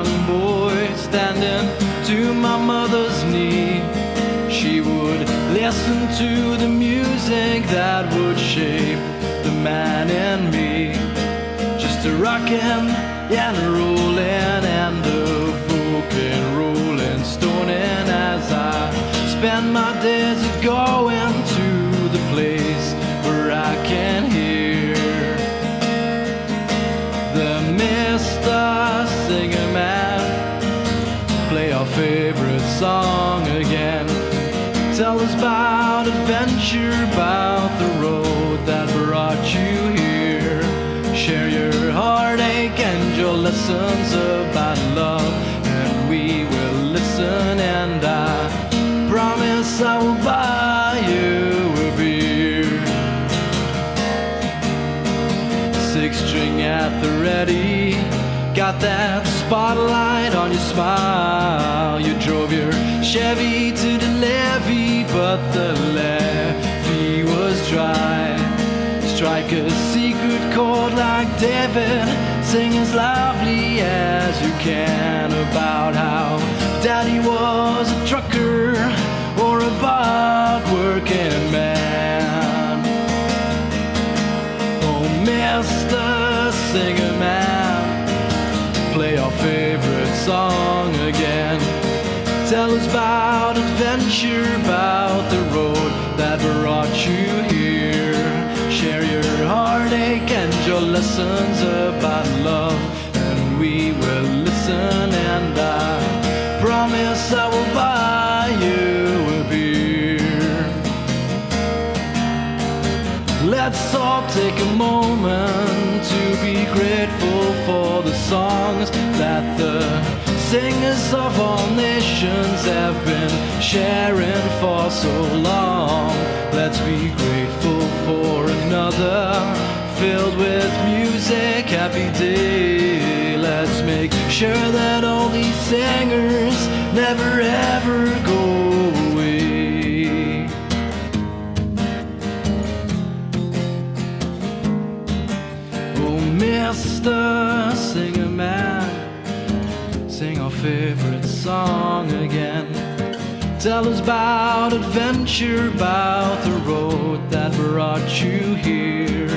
young boy standing to my mother's knee. She would listen to the music that would shape the man in me. Just a rockin' and a rollin' and a folk and rollin', stonin' as I spend my days going to the place where I can hear the Mr. Singer Man play our favorite song again. Tell us about adventure, about the road that brought you here. Share your heartache and your lessons about love, and we will listen, and I promise I will buy you a beer. 6-string at the ready, got that spotlight on your smile. You drove your Chevy to the levee, but the levee was dry. Strike a secret chord like David, sing as loudly as you can about how Daddy was a trucker or a bar working man. Oh, Mr. Singer Man, play our favorite song again. Tell us about adventure, about the road that brought you here. Share your heartache and your lessons about love, and we will listen, and I promise I will buy you a beer. Let's all take a moment to be grateful for the songs that the singers of all nations have been sharing for so long. Let's be grateful for another filled with music, happy day. Let's make sure that all these singers never ever go away. Oh, Mr. Singer Man, sing our favorite song again. Tell us about adventure, about the road that brought you here.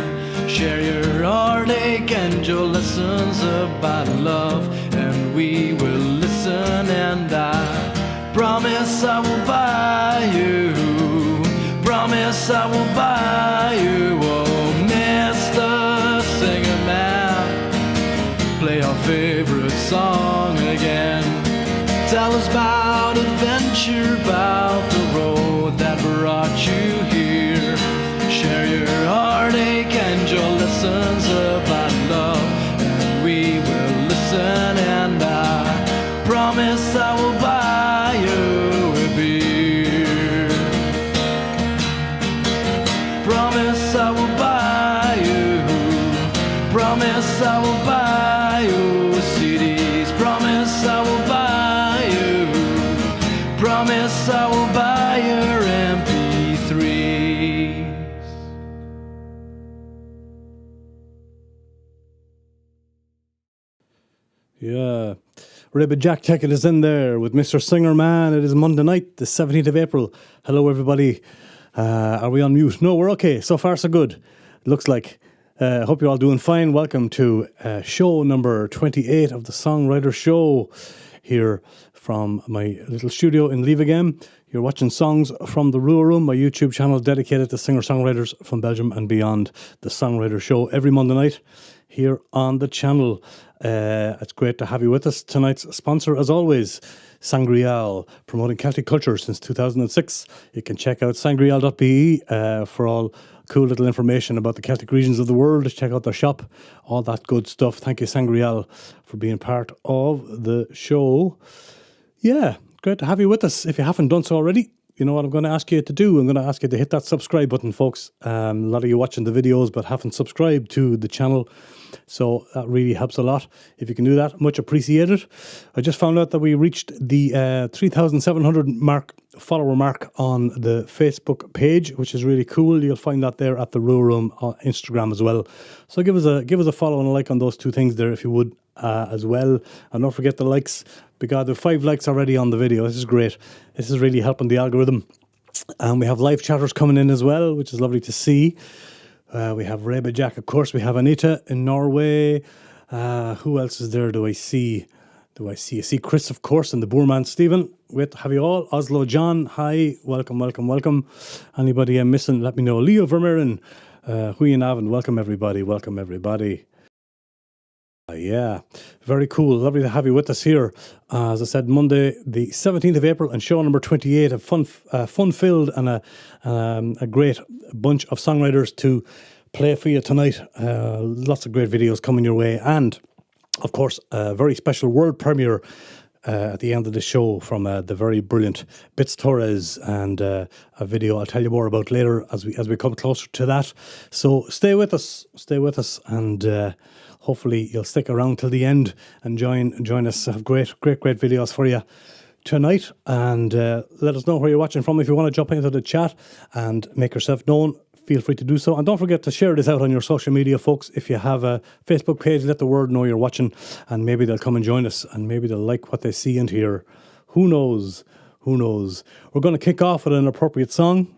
Share your heartache and your lessons about love, and we will listen, and I promise I will buy you. Promise I will buy you. Oh, Mr. Singer Man, play our favorite song again. Tell us about adventure, about the road that brought you here. Share your heartache and your lessons about love, and we will listen, and I promise I will buy you a beer. Promise I will buy you. Promise I will buy you CDs. Promise I will buy. Promise I will buy your MP3s. Yeah, Rabbit Jack Ticket is in there with Mr. Singer Man. It is Monday night, the 17th of April. Hello, everybody. Are we on mute? No, we're okay. So far, so good. It looks like. Hope you're all doing fine. Welcome to show number 28 of the Songwriter Show here from my little studio in Livestream. You're watching songs from the Rua Room, my YouTube channel dedicated to singer-songwriters from Belgium and beyond. The Songwriter Show every Monday night here on the channel. It's great to have you with us. Tonight's sponsor, as always, Sangrial, promoting Celtic culture since 2006. You can check out sangrial.be for all cool little information about the Celtic regions of the world. Check out their shop, all that good stuff. Thank you, Sangrial, for being part of the show. Yeah, great to have you with us. If you haven't done so already, you know what I'm going to ask you to do. I'm going to ask you to hit that subscribe button, folks. A lot of you watching the videos but haven't subscribed to the channel, so that really helps a lot. If you can do that, much appreciated. I just found out that we reached the 3,700 follower mark on the Facebook page, which is really cool. You'll find that there at the Rua Room on Instagram as well. So give us a follow and a like on those two things there if you would, as well. And don't forget the likes. Because there are 5 likes already on the video. This is great. This is really helping the algorithm. And we have live chatters coming in as well, which is lovely to see. We have Reba Jack, of course. We have Anita in Norway. Who else is there? Do I see? I see Chris, of course, and the Boorman Stephen. Great to have you all. Oslo John, hi. Welcome. Anybody I'm missing, let me know. Leo Vermeeren, Huy and Avon, welcome everybody. Yeah, very cool. Lovely to have you with us here. As I said, Monday, the 17th of April, and show number 28, a fun-filled and a great bunch of songwriters to play for you tonight. Lots of great videos coming your way, and of course, a very special world premiere at the end of the show from the very brilliant Bits Torres, and a video I'll tell you more about later as we come closer to that. So stay with us, and hopefully you'll stick around till the end and join us. Have great videos for you tonight, and let us know where you're watching from. If you want to jump into the chat and make yourself known, feel free to do so. And don't forget to share this out on your social media, folks. If you have a Facebook page, let the world know you're watching, and maybe they'll come and join us, and maybe they'll like what they see and hear. Who knows? We're going to kick off with an appropriate song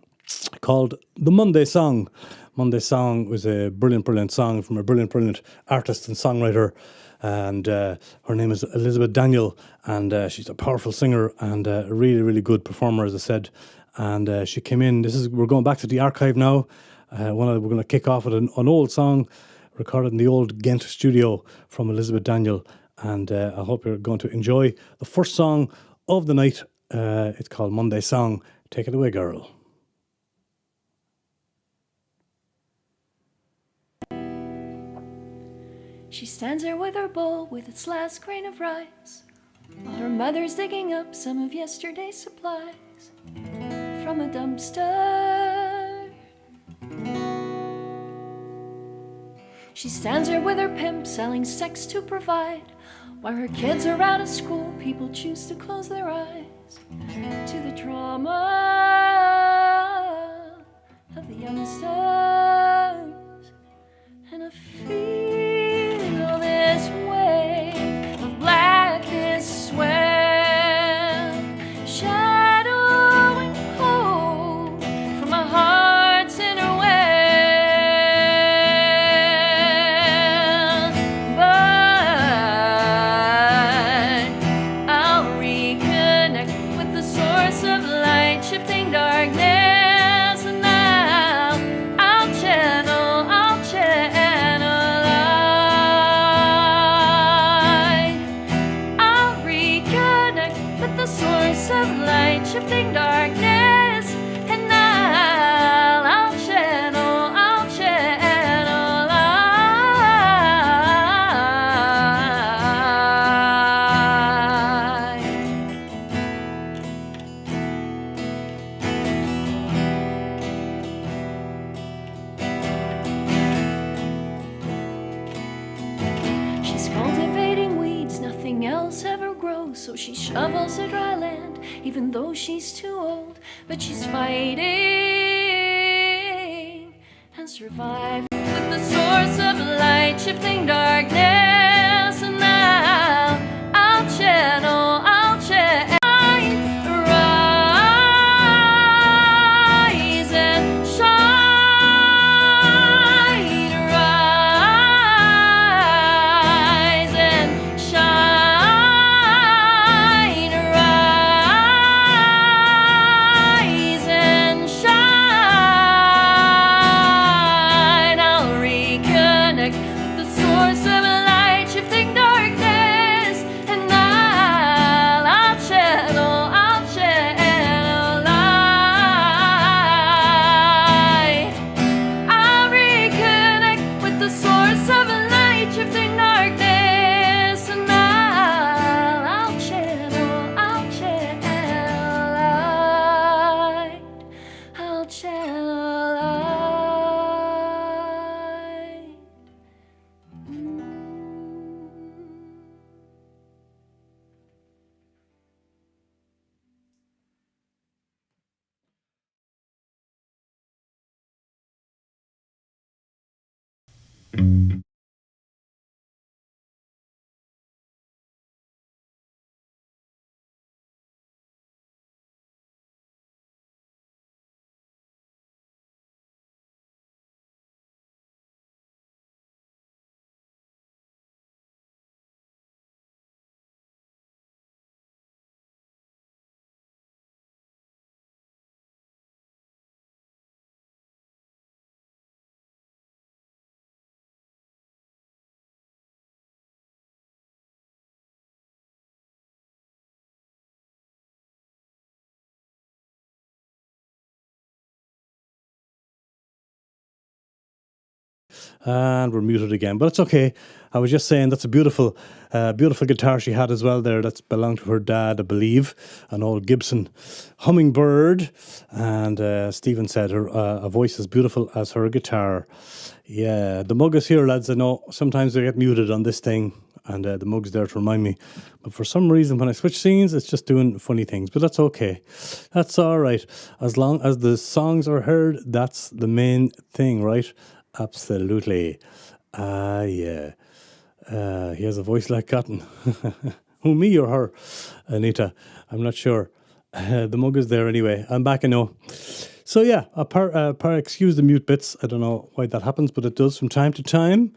called The Monday Song. Monday Song was a brilliant song from a brilliant artist and songwriter, and her name is Elizabeth Daniel, and she's a powerful singer and a really good performer, as I said. And she came in. We're going back to the archive now. We're going to kick off with an old song recorded in the old Ghent studio from Elizabeth Daniel, and I hope you're going to enjoy the first song of the night. It's called Monday Song. Take it away, girl. She stands there with her bowl with its last grain of rice, while her mother's digging up some of yesterday's supplies from a dumpster. She stands there with her pimp selling sex to provide, while her kids are out of school. People choose to close their eyes to the trauma of the youngsters, and I feel this wave of blackness swell, shadowing hope from my heart's inner well. But I'll reconnect with the source of light, shifting darkness, and I'll channel light. I'll reconnect with the source of light, shifting darkness, and I'll channel light. She's cultivating weeds, nothing else ever grows, so she shovels the dry land, even though she's too old. But she's fighting and surviving with the source of light, shifting darkness, and I'll channel rise and shine, rise and shine, rise and shine. I'll reconnect with the source of light, shifting darkness, and I'll channel light. I'll reconnect with the source of light, shifting darkness, and I'll channel light. I'll channel light. And we're muted again, but it's okay. I was just saying that's a beautiful guitar she had as well there. That's belonged to her dad, I believe, an old Gibson Hummingbird. And Stephen said her a voice as beautiful as her guitar. Yeah, the mug is here, lads. I know sometimes they get muted on this thing, and the mug's there to remind me. But for some reason, when I switch scenes, it's just doing funny things. But that's okay. That's all right. As long as the songs are heard, that's the main thing, right? Absolutely. Yeah. He has a voice like cotton. Who, me or her? Anita. I'm not sure. The mug is there anyway. I'm back, I know. So yeah, excuse the mute bits. I don't know why that happens, but it does from time to time.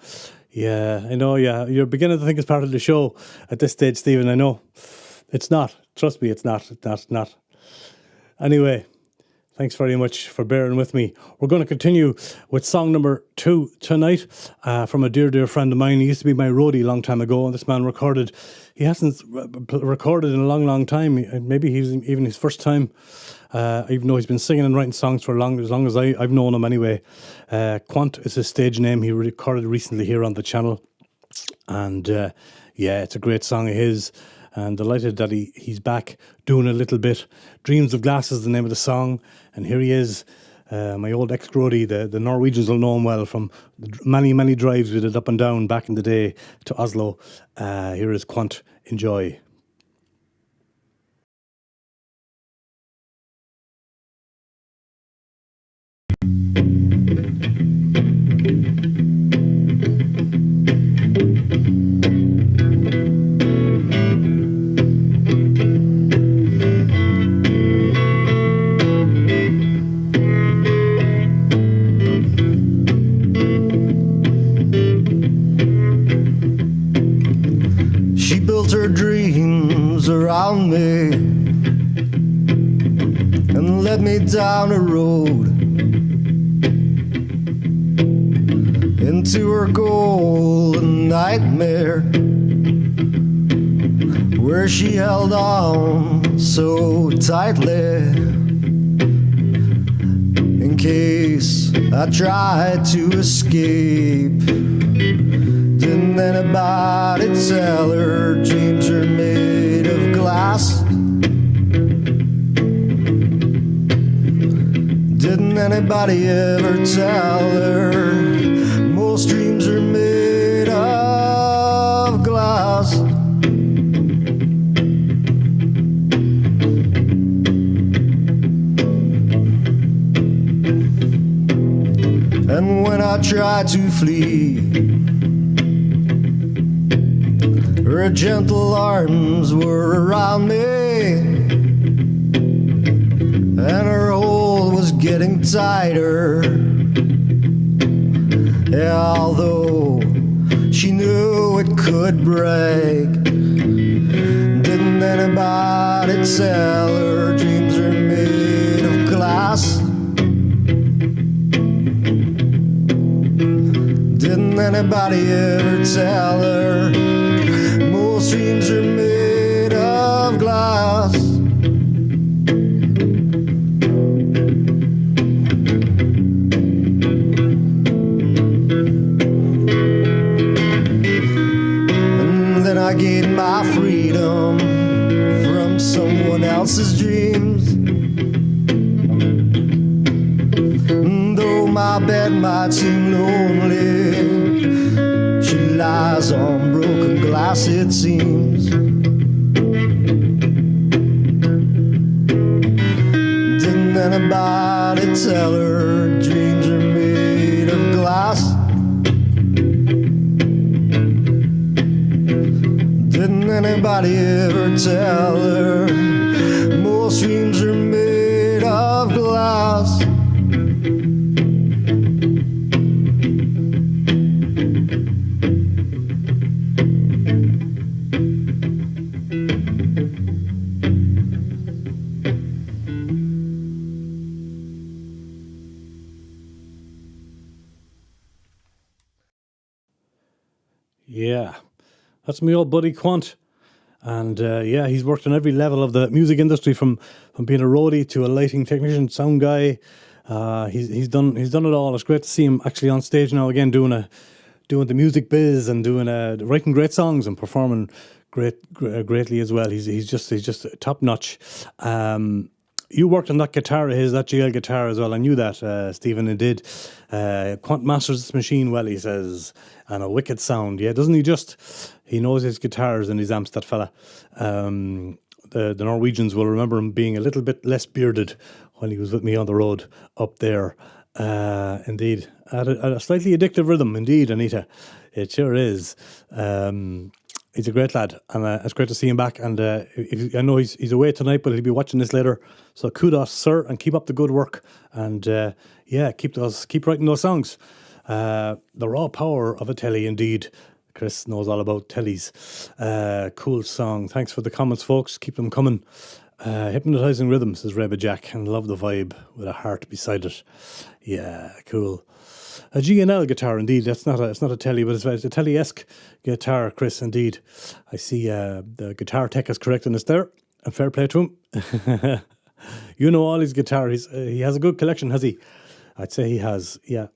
Yeah, I know, yeah. You're beginning to think it's part of the show at this stage, Stephen. I know. It's not. Trust me, it's not. It's not. Anyway, thanks very much for bearing with me. We're going to continue with song number 2 tonight from a dear friend of mine. He used to be my roadie a long time ago, and this man recorded. He hasn't recorded in a long time. Maybe he's even his first time, even though he's been singing and writing songs for as long as I've known him anyway. Kwant is his stage name. He recorded recently here on the channel. And yeah, it's a great song of his. And delighted that he's back doing a little bit. Dreams of Glass is the name of the song. And here he is, my old ex-roadie. The Norwegians will know him well from the many drives we did up and down back in the day to Oslo. Here is Kwant. Enjoy. Around me and led me down a road into her golden nightmare, where she held on so tightly in case I tried to escape. Didn't anybody tell her dreams are made of glass? Didn't anybody ever tell her most dreams are made of glass? And when I tried to flee, her gentle arms were around me, and her hold was getting tighter. Yeah, although she knew it could break, didn't anybody tell her dreams are made of glass? Didn't anybody ever tell her most dreams are made of glass? And then I gained my freedom from someone else's dreams. And though my bed might seem lonely, she lies on broken glass, it seems. Didn't anybody tell her dreams are made of glass? Didn't anybody ever tell her most dreams are made of glass? Yeah, that's my old buddy Kwant. And yeah, he's worked on every level of the music industry, from being a roadie to a lighting technician, sound guy, He's done it all. It's great to see him actually on stage now again, doing the music biz and writing great songs and performing greatly as well. He's just top notch. You worked on that guitar of his, that GL guitar as well. I knew that, Stephen, indeed. Kwant masters this machine well, he says, and a wicked sound. Yeah, doesn't he just? He knows his guitars and his amps, that fella. The Norwegians will remember him being a little bit less bearded when he was with me on the road up there. Indeed. At a slightly addictive rhythm, indeed, Anita. It sure is. He's a great lad, and it's great to see him back. And I know he's away tonight, but he'll be watching this later. So kudos, sir, and keep up the good work. And keep writing those songs. The raw power of a telly, indeed. Chris knows all about tellies. Cool song. Thanks for the comments, folks. Keep them coming. Hypnotizing Rhythm, says Reba Jack, and love the vibe with a heart beside it. Yeah, cool. A G&L guitar, indeed. It's not a telly, but it's a telly-esque guitar, Chris, indeed. I see the guitar tech is correcting us there, and fair play to him. You know all his guitar. He has a good collection, has he? I'd say he has, yeah.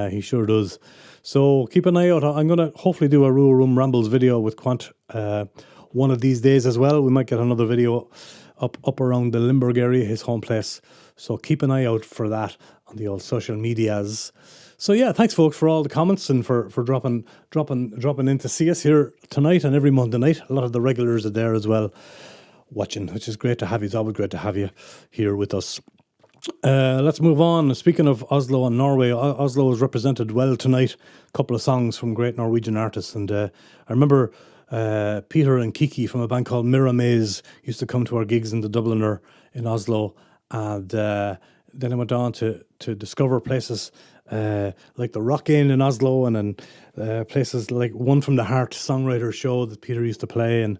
He sure does. So keep an eye out. I'm going to hopefully do a Rua Room Rambles video with Kwant one of these days as well. We might get another video up around the Limburg area, his home place. So keep an eye out for that on the old social medias. So yeah, thanks folks for all the comments and for dropping in to see us here tonight and every Monday night. A lot of the regulars are there as well watching, which is great to have you. It's always great to have you here with us. Let's move on. Speaking of Oslo and Norway, Oslo is represented well tonight. A couple of songs from great Norwegian artists. And I remember Peter and Kiki from a band called Mira Maze used to come to our gigs in the Dubliner in Oslo. And then I went on to discover places like the Rock Inn in Oslo, and then places like One from the Heart Songwriter show that Peter used to play. And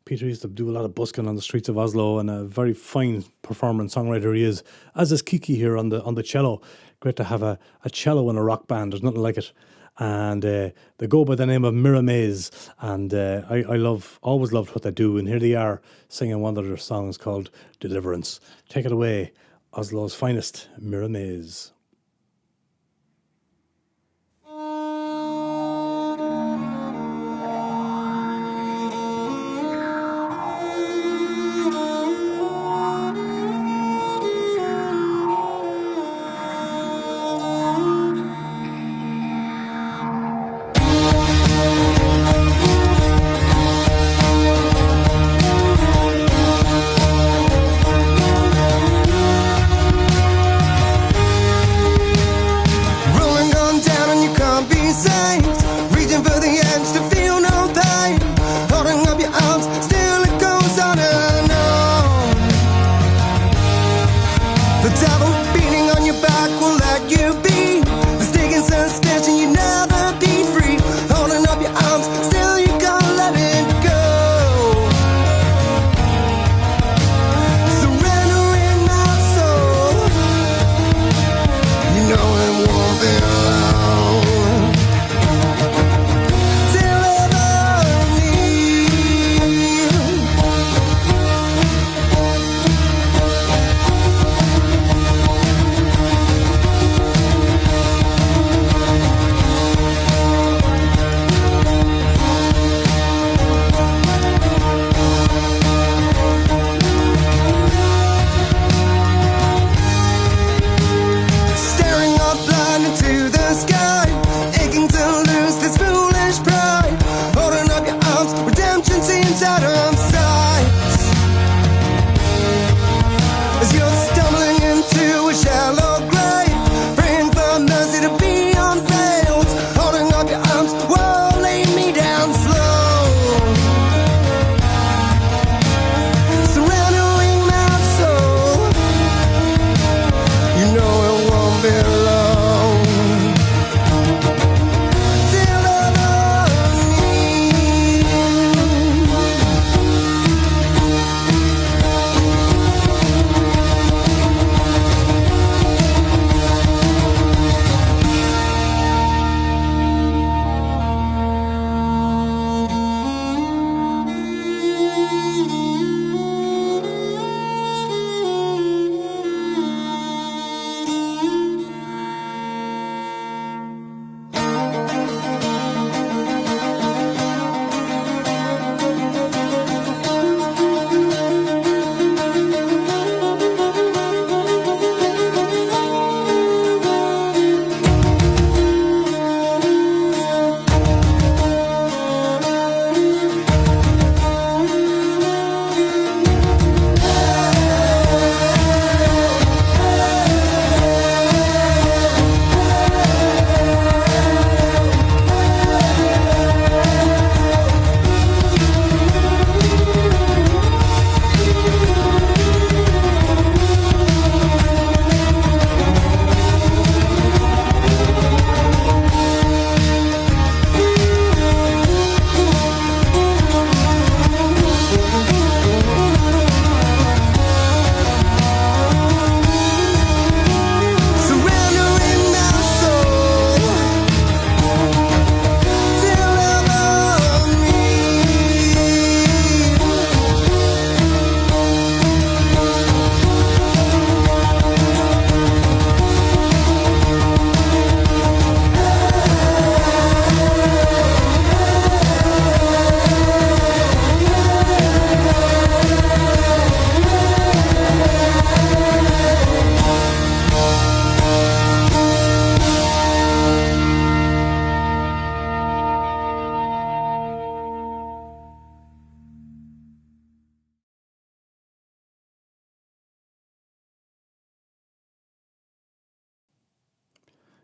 Peter used to do a lot of busking on the streets of Oslo, and a very fine performer and songwriter he is, as is Kiki here on the cello. Great to have a cello in a rock band. There's nothing like it. And they go by the name of Mira Maze, and I always loved what they do. And here they are singing one of their songs called Deliverance. Take it away, Oslo's finest, Mira Maze.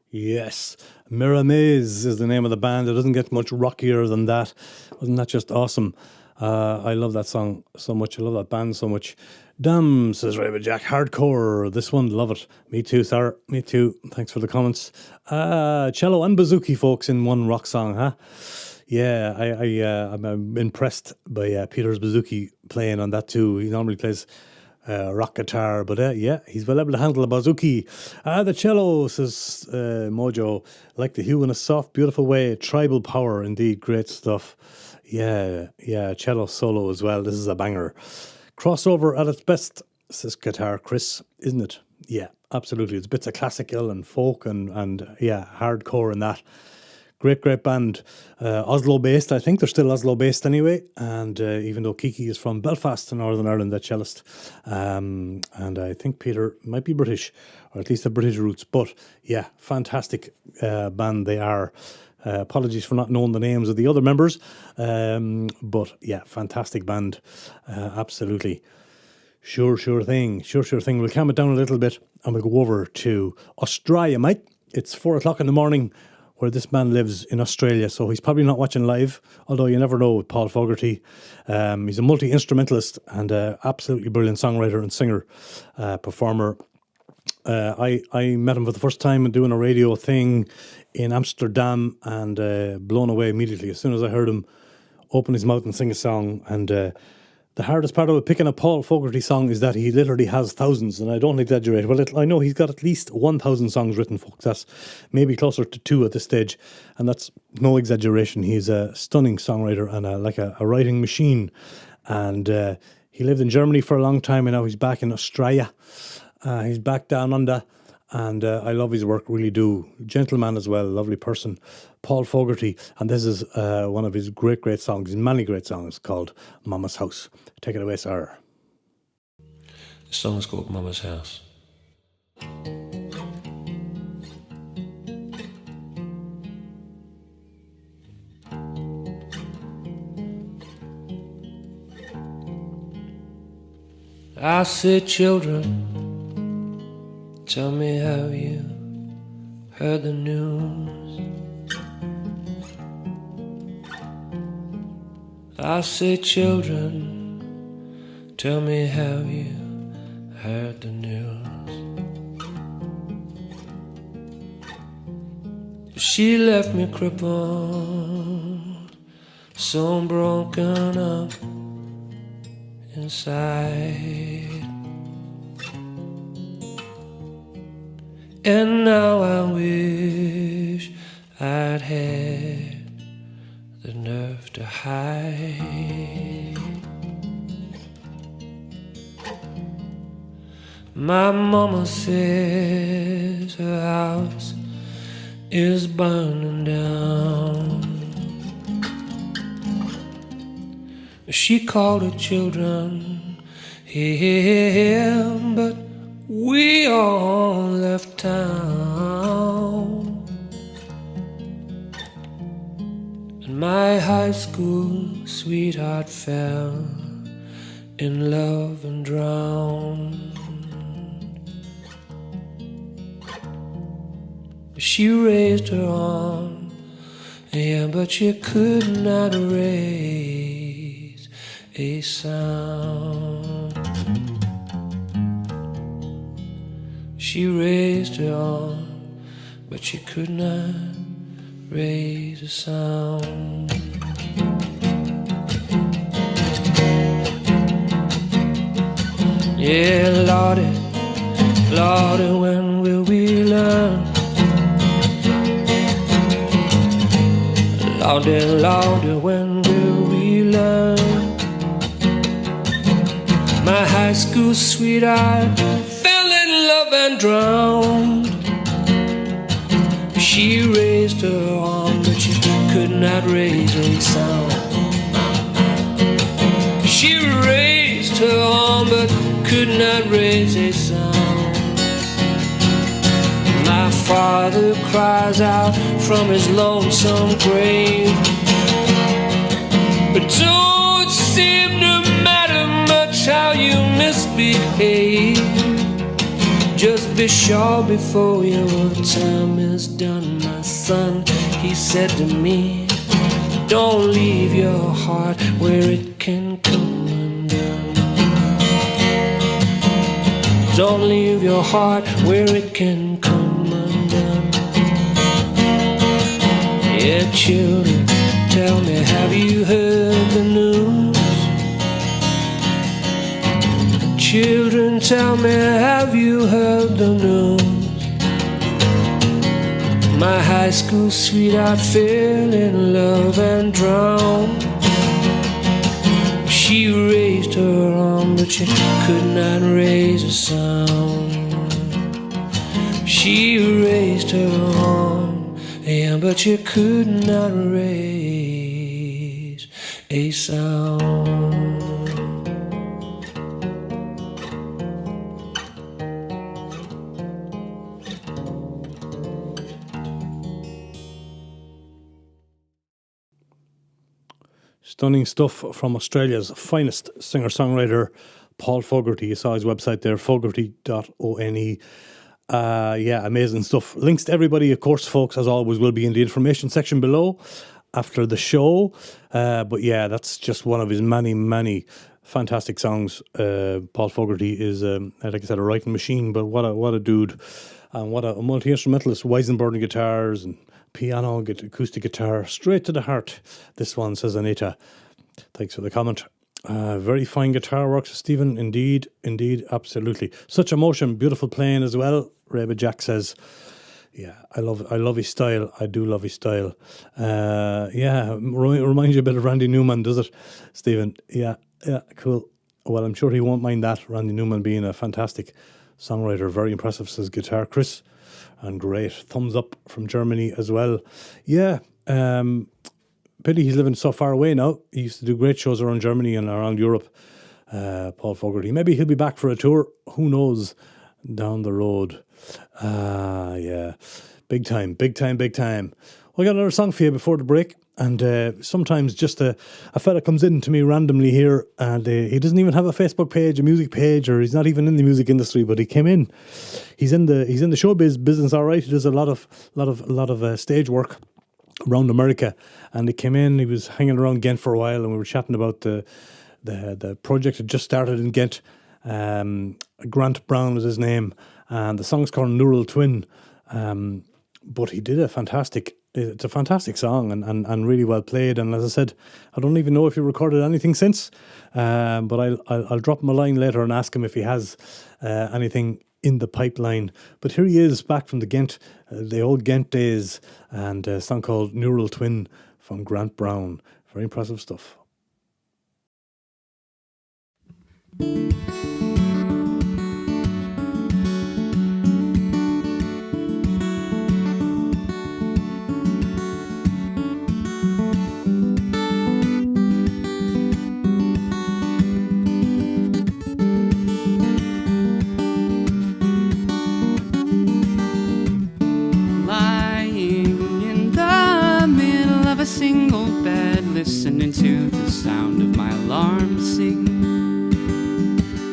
Yes, Miramaze is the name of the band. It doesn't get much rockier than that. Wasn't that just awesome? I love that song so much. I love that band so much. Damn, says Raven Jack. Hardcore. This one, love it. Me too, sir. Me too. Thanks for the comments. Cello and bouzouki, folks, in one rock song, huh? Yeah, I'm impressed by Peter's bouzouki playing on that too. He normally plays rock guitar, but yeah, he's well able to handle a bouzouki. The cello, says Mojo, like the hue in a soft, beautiful way. Tribal power, indeed, great stuff. Yeah, cello solo as well. This is a banger. Crossover at its best, says guitar Chris, isn't it? Yeah, absolutely. It's bits of classical and folk and yeah, hardcore and that. Great band. Oslo based. I think they're still Oslo based anyway. And even though Kiki is from Belfast in Northern Ireland, that cellist. And I think Peter might be British, or at least have British roots. But yeah, fantastic band they are. Apologies for not knowing the names of the other members. But yeah, fantastic band. Absolutely. Sure thing. We'll calm it down a little bit and we'll go over to Australia, mate. It's 4:00 in the morning where this man lives in Australia, so he's probably not watching live, although you never know with Paul Fogarty. He's a multi-instrumentalist and absolutely brilliant songwriter and singer, performer. I met him for the first time doing a radio thing in Amsterdam and blown away immediately as soon as I heard him open his mouth and sing a song. And the hardest part about picking a Paul Fogarty song is that he literally has thousands, and I don't exaggerate. Well, I know he's got at least 1,000 songs written, folks. That's maybe closer to 2 at this stage, and that's no exaggeration. He's a stunning songwriter and like a writing machine. And he lived in Germany for a long time, and now he's back in Australia. He's back down under, and I love his work, really do. Gentleman as well, lovely person. Paul Fogarty, and this is one of his great songs, many great songs, called Mama's House. Take it away, sir. The song is called Mama's House. I said, children, tell me how you heard the news. I say, children, tell me how you heard the news. She left me crippled, so broken up inside. And now I wish I'd had the nerve to hide. My mama says her house is burning down. She called her children here, but we all left town. And my high school sweetheart fell in love and drowned. She raised her arm, yeah, but she could not raise a sound. She raised her arm, but she could not raise a sound. Yeah, Lordy, Lordy, when will we learn? Lordy, Lordy, when will we learn? My high school sweetheart fell in love and drowned. She raised her arm, but she could not raise a sound. She raised her arm, but could not raise a sound. My father cries out from his lonesome grave, but don't seem to matter much how you misbehave. Just be sure before your time is done, my son, he said to me. Don't leave your heart where it can come undone. Don't leave your heart where it can come undone. Yeah, children, tell me, have you heard the news? Children, tell me, have you heard the news? My high school sweetheart fell in love and drowned. She raised her arm, but she could not raise a sound. She raised her arm, yeah, but she could not raise a sound. Stunning stuff from Australia's finest singer-songwriter, Paul Fogarty. You saw his website there, fogarty.one. Yeah, amazing stuff. Links to everybody, of course, folks, as always, will be in the information section below after the show. But yeah, that's just one of his many, many fantastic songs. Paul Fogarty is, like I said, a writing machine, but what a dude. And what a multi-instrumentalist, Weizenborn guitars and piano, acoustic guitar, straight to the heart. This one, says Anita. Thanks for the comment. Very fine guitar work, Stephen. Indeed, absolutely. Such emotion, beautiful playing as well. Reba Jack says, yeah, I love his style. I do love his style. Yeah, reminds you a bit of Randy Newman, does it, Stephen? Yeah, cool. Well, I'm sure he won't mind that. Randy Newman being a fantastic songwriter, very impressive, says Guitar Chris. And great. Thumbs up from Germany as well. Yeah. Pity he's living so far away now. He used to do great shows around Germany and around Europe. Paul Fogarty. Maybe he'll be back for a tour. Who knows? Down the road. Yeah. Big time. Well, I got another song for you before the break. And sometimes just a fella comes in to me randomly here, and he doesn't even have a Facebook page, a music page, or he's not even in the music industry. But he came in. He's in the showbiz business, all right. He does a lot of stage work around America, and he came in. He was hanging around Ghent for a while, and we were chatting about the project that just started in Ghent. Grant Brown was his name, and the song's called Neural Twin. But he did it's a fantastic song and really well played. And as I said, I don't even know if he recorded anything since, but I'll drop him a line later and ask him if he has anything in the pipeline. But here he is, back from the old Ghent days, and a song called Neural Twin from Grant Brown. Very impressive stuff. Single bed, listening to the sound of my alarm sing.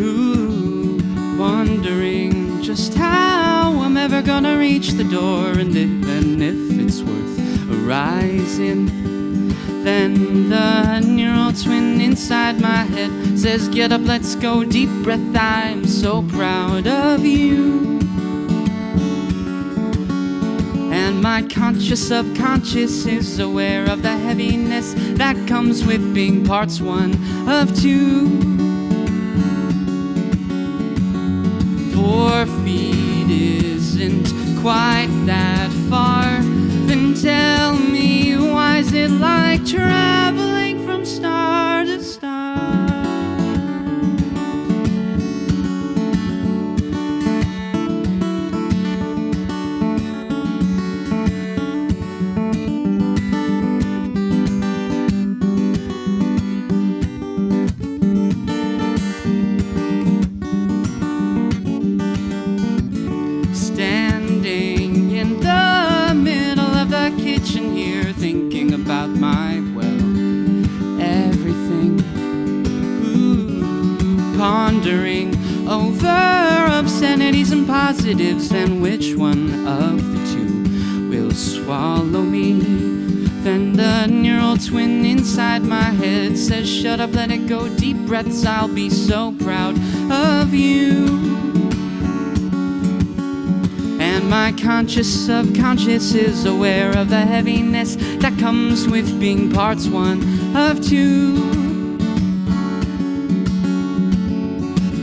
Ooh, wondering just how I'm ever gonna reach the door, and if it's worth a rise in. Then the neural twin inside my head says, get up, let's go, deep breath, I'm so proud of you. And my conscious subconscious is aware of the heaviness that comes with being parts one of two. 4 feet isn't quite that far. Then tell me, why is it like traveling from star to star? About my, well, everything. Ooh, pondering over obscenities and positives, then which one of the two will swallow me? Then the neural twin inside my head says, shut up, let it go, deep breaths, I'll be so proud of you. And my conscious subconscious is aware of the heaviness that comes with being parts one of two.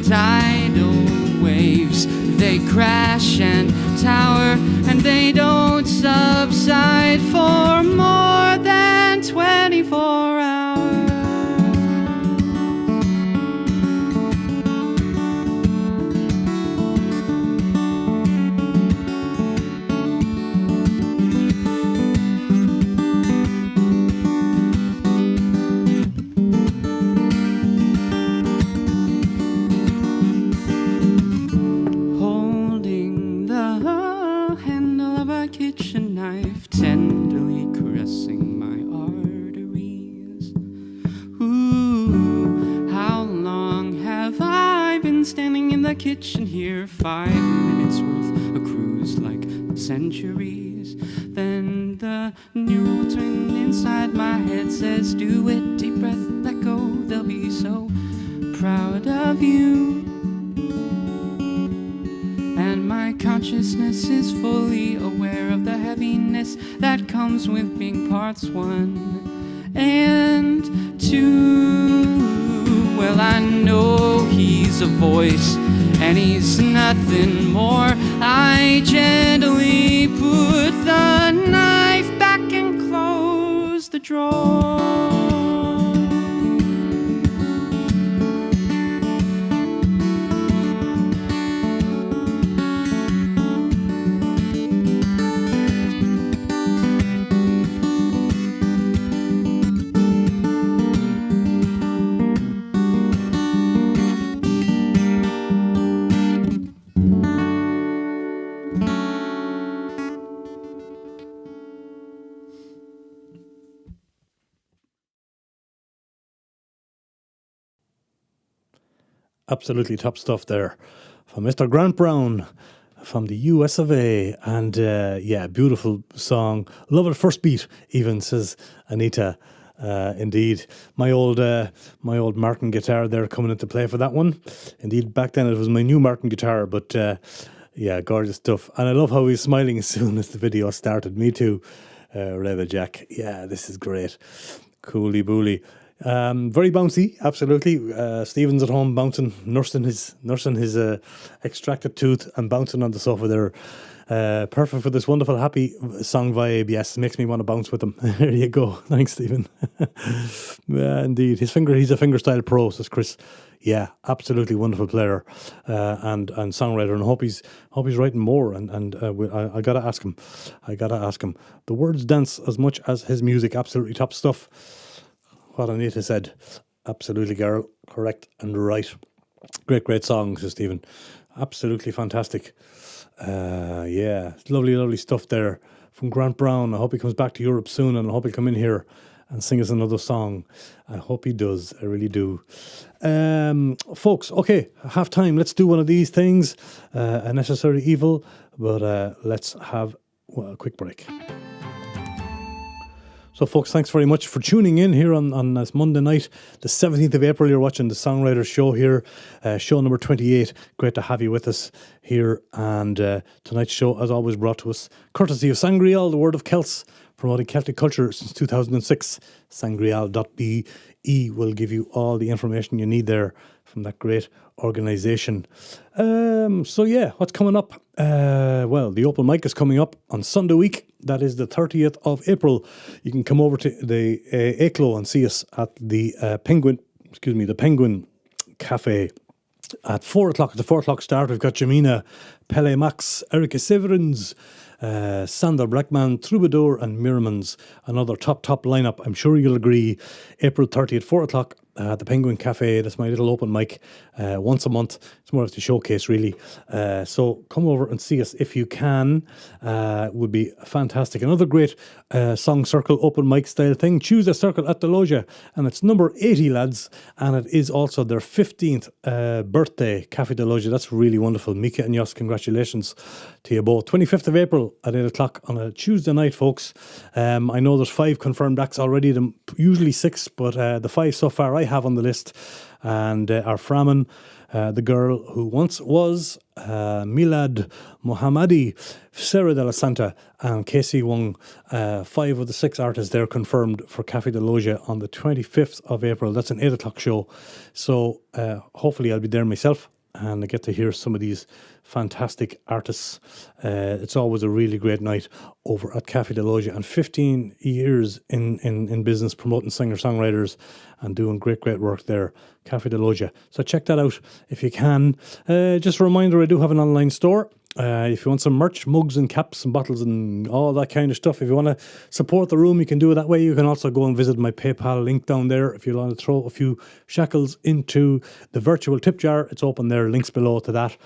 Tidal waves, they crash and tower, and they don't subside for more than 24 hours. Kitchen knife tenderly caressing my arteries. Ooh, how long have I been standing in the kitchen here? 5 minutes worth, a cruise like centuries. Then the neural twin inside my head says, do it, deep breath, let go, they'll be so proud of you. And my consciousness is fully aware of the heaviness that comes with being parts one and two. Well, I know he's a voice and he's nothing more. I gently put the knife back and close the drawer. Absolutely top stuff there from Mr. Grant Brown from the US of A. And yeah, beautiful song. Love it first beat, even, says Anita. Indeed, my old Martin guitar there coming into play for that one. Indeed, back then it was my new Martin guitar, but yeah, gorgeous stuff. And I love how he's smiling as soon as the video started. Me too, Reva Jack. Yeah, this is great. Cooly booly. Very bouncy, absolutely. Stephen's at home bouncing, nursing his extracted tooth and bouncing on the sofa there. Perfect for this wonderful happy song via ABS. Makes me want to bounce with him. There you go. Thanks, Stephen. Yeah, indeed. He's a fingerstyle pro, says Chris. Yeah, absolutely wonderful player and songwriter, and hope he's writing more. And I gotta ask him. The words dance as much as his music. Absolutely top stuff. What Anita said, absolutely, girl, correct and right. Great song, says Stephen. Absolutely fantastic. Yeah, lovely stuff there from Grant Brown. I hope he comes back to Europe soon, and I hope he'll come in here and sing us another song. I hope he does. I really do. Folks, okay, half time. Let's do one of these things. A necessary evil, but let's have a quick break. So, folks, thanks very much for tuning in here on this Monday night, the 17th of April. You're watching the Songwriter Show here, show number 28. Great to have you with us here. And tonight's show, as always, brought to us courtesy of Sangreal, the Word of Celts, promoting Celtic culture since 2006. Sangreal.be will give you all the information you need there from that great organisation. So yeah, what's coming up? Well, the open mic is coming up on Sunday week. That is the 30th of April. You can come over to the Aclo and see us at the Penguin Cafe at 4 o'clock. At the 4 o'clock start, we've got Jamina, Pele Max, Erica Severins, Sander Brackman, Troubadour and Mirmans. Another top lineup. I'm sure you'll agree. April 30th, 4 o'clock, at the Penguin Cafe. That's my little open mic once a month. It's more of the showcase, really. So come over and see us if you can. Would be fantastic. Another great song circle open mic style thing. Choose a circle at the Loja, and it's number 80, lads. And it is also their 15th birthday, Cafe de Loja. That's really wonderful. Mika and Jos, congratulations to you both. 25th of April at 8 o'clock on a Tuesday night, folks. I know there's 5 confirmed acts already, usually 6, but the 5 so far I have on the list and are Framan, the girl who once was Milad Mohammadi, Sarah de la Santa and Casey Wong. 5 of the 6 artists there confirmed for Cafe de Loja on the 25th of April. That's an 8 o'clock show. So hopefully I'll be there myself and I get to hear some of these fantastic artists. It's always a really great night over at Cafe de Loja, and 15 years in business promoting singer-songwriters and doing great work there, Cafe de Loja. So check that out if you can. Just a reminder, I do have an online store. If you want some merch, mugs and caps and bottles and all that kind of stuff, if you want to support the room, you can do it that way. You can also go and visit my PayPal link down there if you want to throw a few shekels into the virtual tip jar. It's open there, links below to that.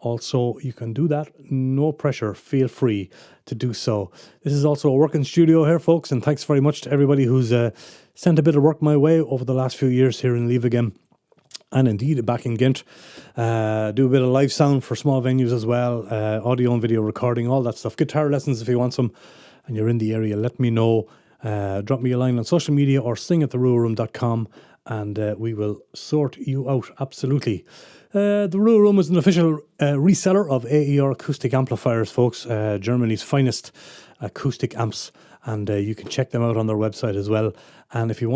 Also, you can do that, no pressure, feel free to do so. This is also a working studio here, folks, and thanks very much to everybody who's sent a bit of work my way over the last few years here in Leave again. And indeed, back in Ghent, do a bit of live sound for small venues as well, audio and video recording, all that stuff. Guitar lessons if you want some, and you're in the area, let me know. Drop me a line on social media or sing@theruaroom.com, and we will sort you out, absolutely. The Rua Room is an official reseller of AER acoustic amplifiers, folks, Germany's finest acoustic amps. And you can check them out on their website as well. And if you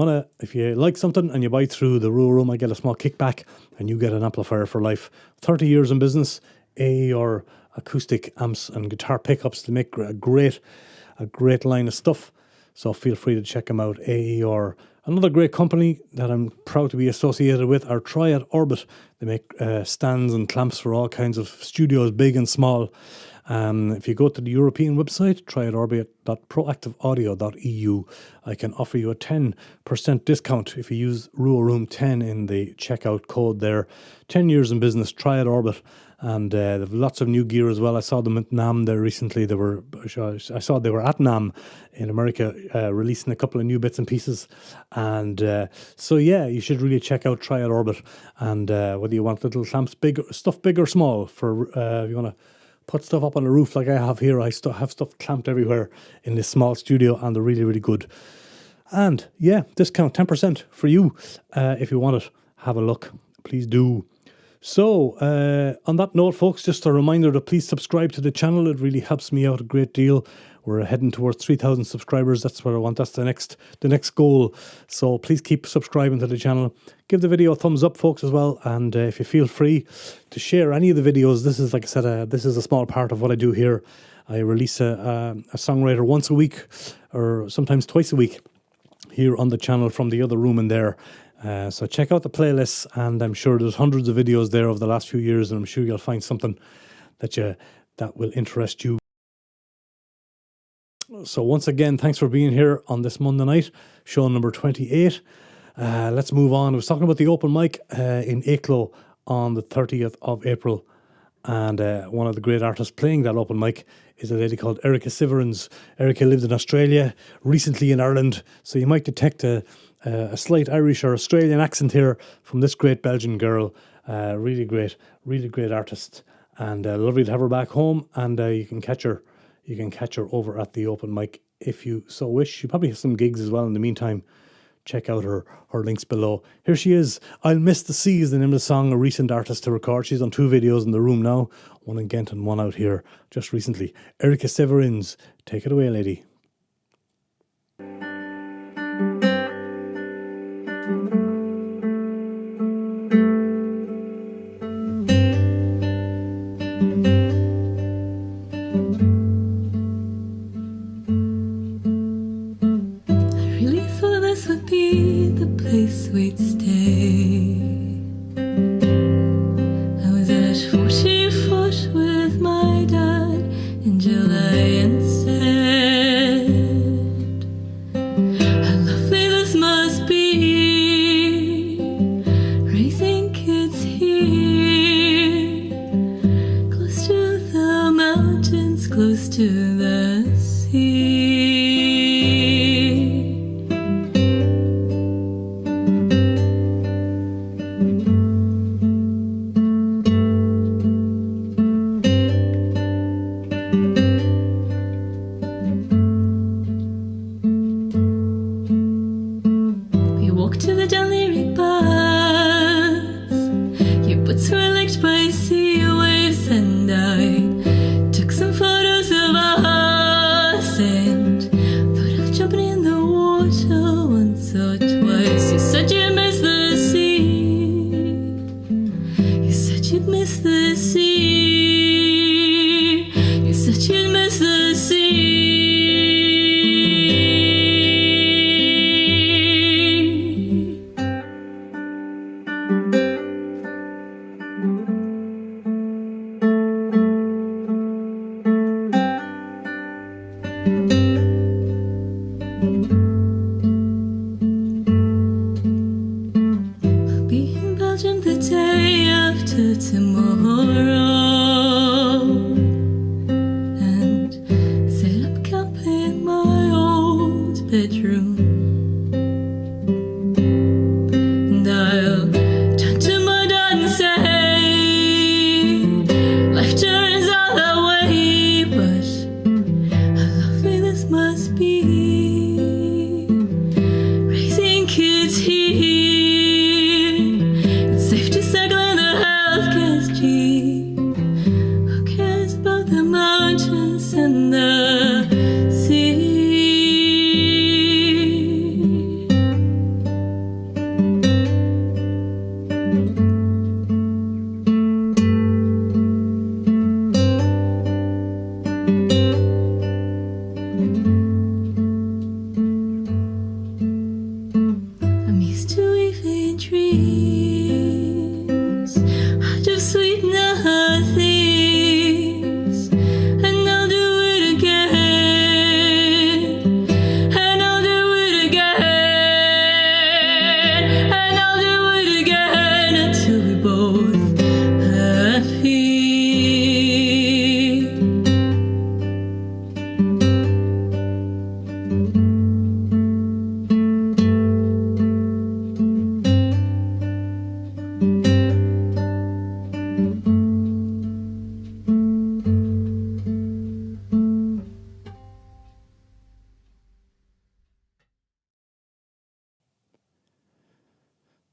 like something and you buy through the Rua Room, I get a small kickback and you get an amplifier for life. 30 years in business, AER acoustic amps and guitar pickups to make a great line of stuff. So feel free to check them out. AER. Another great company that I'm proud to be associated with are Triad Orbit. They make stands and clamps for all kinds of studios, big and small. If you go to the European website, triadorbit.proactiveaudio.eu, I can offer you a 10% discount if you use Rua Room 10 in the checkout code there. 10 years in business, Triad Orbit, and they have lots of new gear as well. I saw them at NAMM there recently. I saw they were at NAMM in America, releasing a couple of new bits and pieces. And so yeah, you should really check out Triad Orbit. And whether you want little clamps, big or small, for if you want to put stuff up on the roof like I have here. I have stuff clamped everywhere in this small studio, and they're really good. And yeah, discount 10% for you if you want it. Have a look, please do. So on that note, folks, just a reminder to please subscribe to the channel. It really helps me out a great deal. We're heading towards 3,000 subscribers. That's what I want. That's the next goal. So please keep subscribing to the channel. Give the video a thumbs up, folks, as well. And if you feel free to share any of the videos, this is, like I said, this is a small part of what I do here. I release a songwriter once a week or sometimes twice a week here on the channel from the other room in there. So check out the playlists, and I'm sure there's hundreds of videos there over the last few years, and I'm sure you'll find something that will interest you. So once again, thanks for being here on this Monday night, show number 28. Let's move on. I was talking about the open mic in Eeklo on the 30th of April. And one of the great artists playing that open mic is a lady called Erica Siverins. Erica lived in Australia, recently in Ireland. So you might detect a slight Irish or Australian accent here from this great Belgian girl. Really great artist. And lovely to have her back home. And you can catch her over at the open mic if you so wish. She probably has some gigs as well in the meantime. Check out her links below. Here she is. I'll Miss the Sea is the name of the song, a recent artist to record. She's on 2 videos in the room now, one in Ghent and one out here just recently. Erica Severins, take it away, lady. We'd stay. I was at 40 foot with my dad in July and said close to the sea. We walked to the Dunleary baths. Your boots were licked by sea waves, and I took some photos of us and thought of jumping in the water once or twice. You said you'd miss the sea. You said you'd miss the sea. You said you'd miss the sea. Be in Belgium the day after tomorrow and set up camp in my old bedroom. And I'll turn to my dad and say, life turns out that way, but how lovely this must be. Raising kids here. It's safe to cycle in the healthcare's cheap. Who cares about the mountains and the sea? I'm used to weaving dreams out of sweet nothings, and I'll do it again, and I'll do it again, and I'll do it again until we're both happy.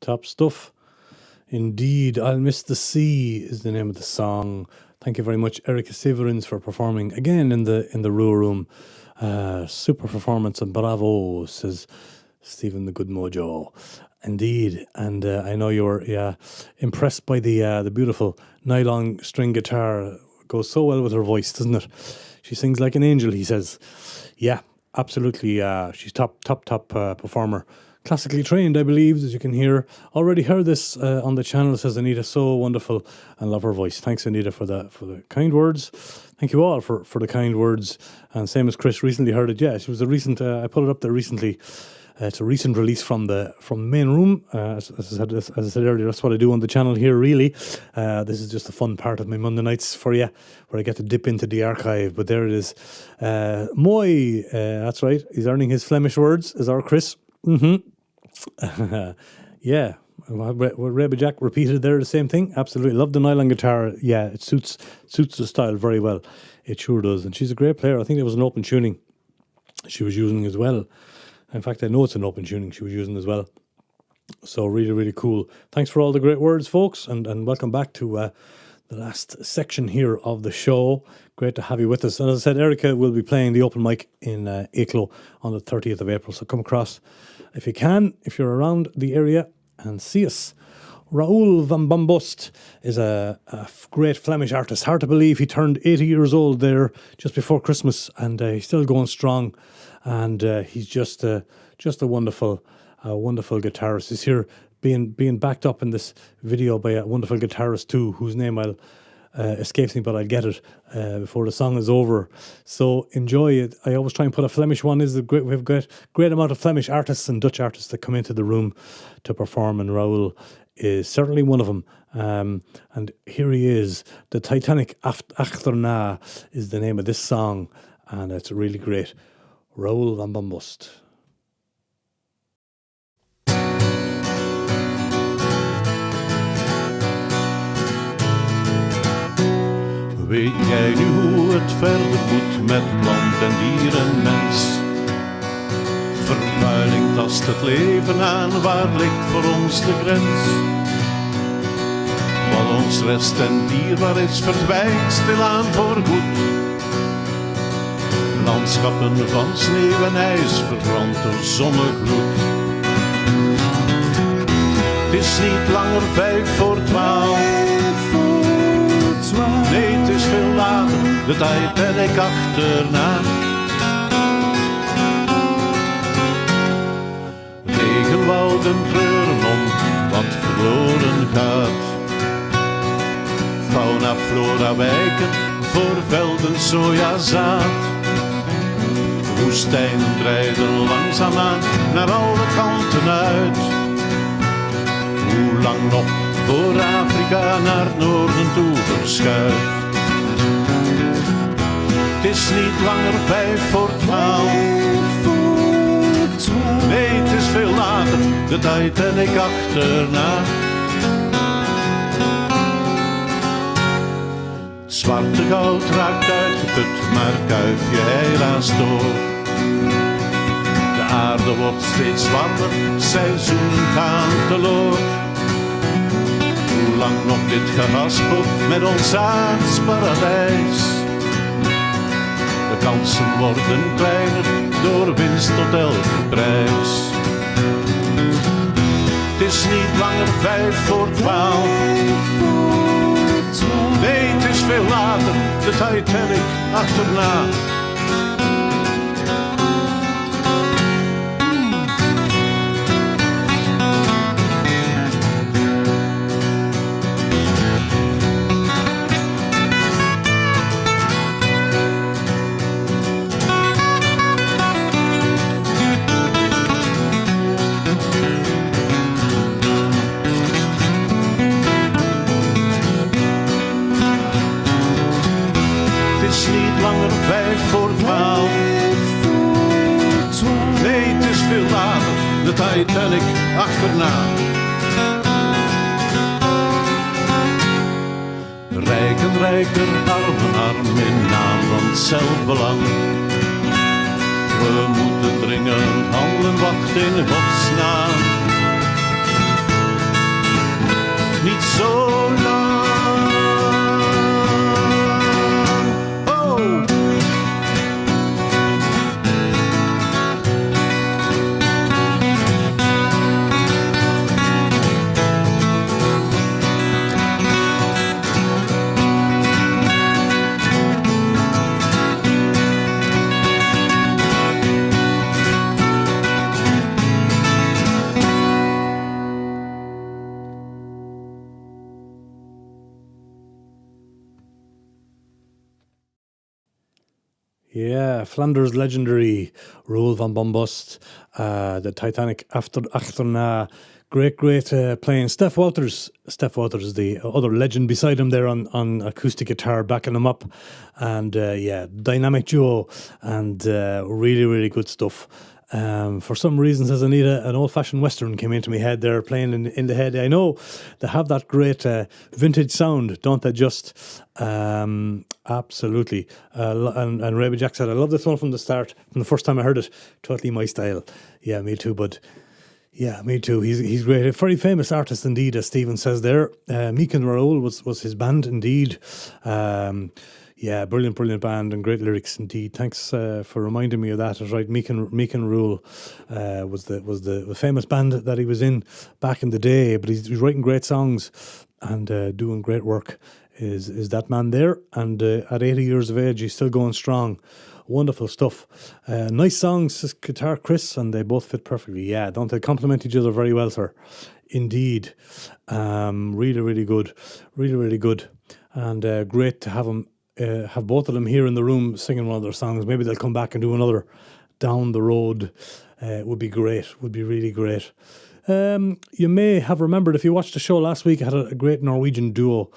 Top stuff. Indeed, I'll Miss the Sea is the name of the song. Thank you very much, Erica Severins, for performing again in the Rua Room. Super performance and bravo, says Stephen the Good Mojo. Indeed, and I know you were impressed by the beautiful nylon string guitar. Goes so well with her voice, doesn't it? She sings like an angel, he says. Yeah, absolutely. She's top performer. Classically trained, I believe, as you can hear. Already heard this on the channel, says Anita. So wonderful, and love her voice. Thanks, Anita, for the kind words. Thank you all for the kind words. And same as Chris recently heard it. Yeah, it was a recent. I put it up there recently. It's a recent release from the main room. As I said earlier, that's what I do on the channel here. Really, this is just a fun part of my Monday nights for you, where I get to dip into the archive. But there it is. Moy, that's right. He's earning his Flemish words. Is our Chris? Yeah, what Rebbe Jack repeated there, the same thing. Absolutely, love the nylon guitar. Yeah, it suits the style very well. It sure does, and she's a great player. I think it was an open tuning she was using as well. In fact, I know it's an open tuning she was using as well. So really, really cool. Thanks for all the great words, folks, and welcome back to the last section here of the show. Great to have you with us. And as I said, Erica will be playing the open mic in Eeklo on the 30th of April. So come across if you can, if you're around the area, and see us. Raoul van Bambost is a great Flemish artist. Hard to believe he turned 80 years old there just before Christmas, and he's still going strong. And he's just a wonderful guitarist. He's here being backed up in this video by a wonderful guitarist too, whose name escapes me, but I'll get it before the song is over. So enjoy it. I always try and put a Flemish one. We have got great amount of Flemish artists and Dutch artists that come into the room to perform, and Raoul is certainly one of them. And here he is. The Titanic Achterna is the name of this song, and it's really great. Raoul van Bombast. Weet jij nu hoe het verder moet met plant en dier en mens? Vervuiling tast het leven aan, waar ligt voor ons de grens? Wat ons rest en dierbaar is, verdwijnt stilaan voorgoed. Landschappen van sneeuw en ijs, verbrand door zonnegloed. Het is niet langer 11:55. Nee, het is veel later, de Titanic achterna. Regenwouden treuren om wat verloren gaat. Fauna, flora wijken voor velden sojazaad. Woestijnen breiden langzaamaan naar alle kanten uit. Hoe lang nog voor Afrika naar het noorden toe verschuift? Het is niet langer 11:55. Nee, het is veel later, de Titanic achterna. Het zwarte goud raakt uitgeput, maar kuifje helaas door. De aarde wordt steeds warmer, seizoenen gaan teloor. Hoe lang nog dit gehaspel met ons aardsparadijs? De kansen worden kleiner, door winst tot elke prijs. Het is niet langer 11:55. Nee, het is veel later, de Titanic achterna. Langer 11:55. Nee, het is veel later, de Titanic achterna. Rijken rijker, armen arm in naam van zelfbelang. We moeten dringend handelen, wacht in godsnaam. Niet zo lang. Yeah, Flanders legendary Raoul van Bombast, the Titanic Achterna. Great playing. Steph Wouters, the other legend beside him there on acoustic guitar, backing him up. And dynamic duo and really good stuff. For some reason, says Anita, an old-fashioned Western came into my head there, playing in the head. I know they have that great vintage sound, don't they, just? Absolutely. And Ray Jack said, I love this one from the start, from the first time I heard it. Totally my style. Yeah, me too, bud. Yeah, me too. He's great. A very famous artist indeed, as Stephen says there. Meek and Raoul was his band indeed. Yeah, brilliant band and great lyrics indeed. Thanks for reminding me of that. That's right. Meek and Raoul was the famous band that he was in back in the day. But he's writing great songs and doing great work. Is that man there? And at 80 years of age, he's still going strong. Wonderful stuff. Nice songs, says Guitar Chris, and they both fit perfectly. Yeah, don't they complement each other very well, sir? Indeed. Really good. Really good. And great to have both of them here in the room singing one of their songs. Maybe they'll come back and do another down the road. Would be great. Would be really great. You may have remembered, if you watched the show last week, I had a great Norwegian duo,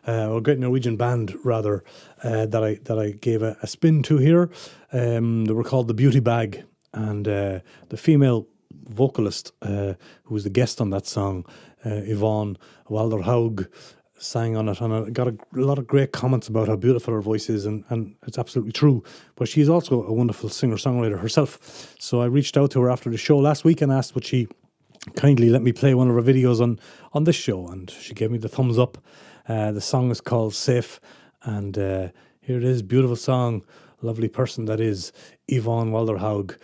or a great Norwegian band rather, that I gave a spin to here. They were called the Beauty Bag, and the female vocalist who was the guest on that song, Yvonne Walderhaug, sang on it, and I got a lot of great comments about how beautiful her voice is, and it's absolutely true. But she's also a wonderful singer-songwriter herself. So I reached out to her after the show last week and asked would she kindly let me play one of her videos on this show, and she gave me the thumbs up. The song is called Safe, and here it is, beautiful song, lovely person that is Yvonne Walderhaug.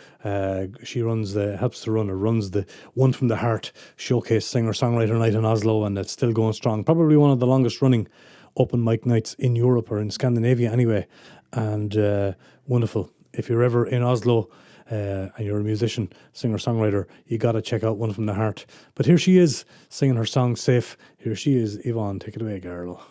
She runs the One From The Heart showcase singer-songwriter night in Oslo, and it's still going strong. Probably one of the longest running open mic nights in Europe, or in Scandinavia anyway, and wonderful. If you're ever in Oslo and you're a musician, singer-songwriter, you got to check out One From The Heart. But here she is singing her song Safe. Here she is, Yvonne. Take it away, girl.